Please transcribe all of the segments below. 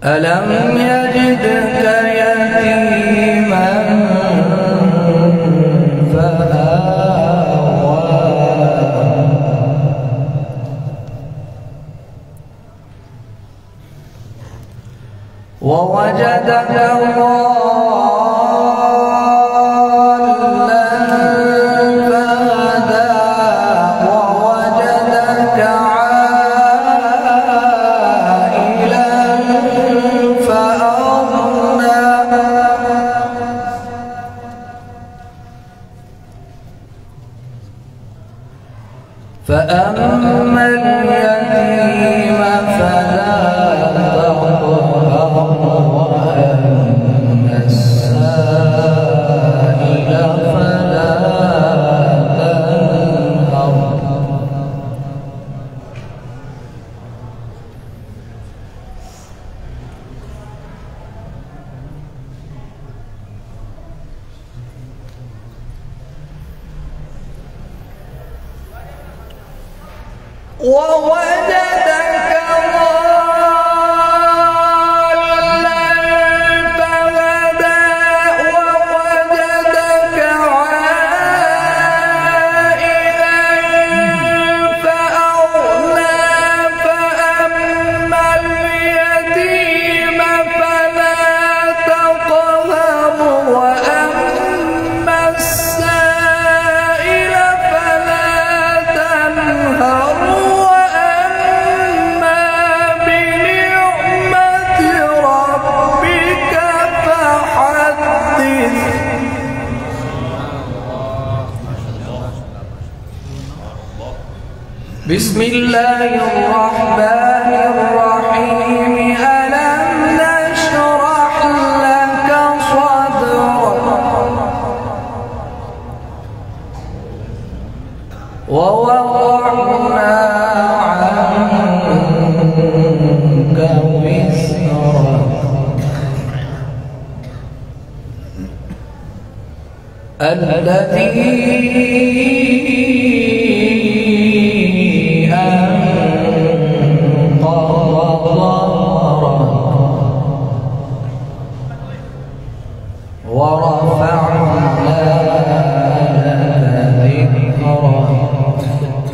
ألم يجدك يتيما فآوى ووجدك ضالا فهدى ووجدك عائلا فأغنى فأما اليتيم فلا تقهر وأما السائل فلا تنهر ووجدك ضالا فهدى ووجدك عائلا فأغنى فأما اليتيم فلا تقهر وأما السائل فلا تنهر بسم الله الرحمن الرحيم ألم نشرح لك صدرك ووضعنا عنك وزرك الذي ورفعنا لك ذكرك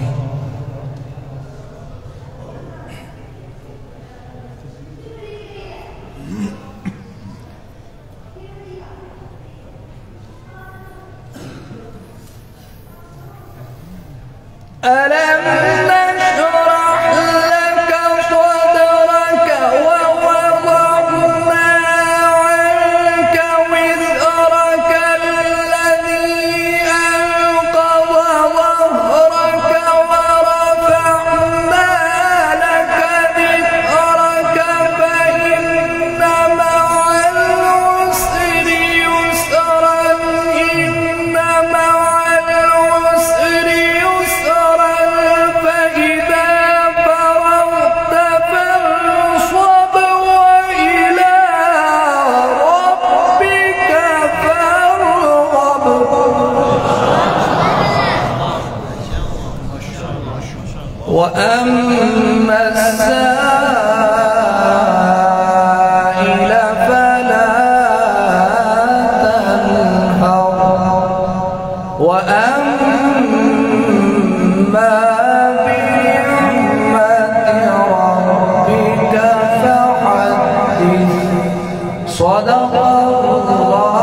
ألم نشرح لك صدرك ووضعنا عنك وزرك الذي أنقض ظهرك ورفعنا لك ذكرك فإن مع العسر يسرا إن مع العسر يسرا فإذا فرغت فانصب وإلى ربك فارغب وأما السائل فلا تنهر وأما بنعمة ربك فحدث صدق الله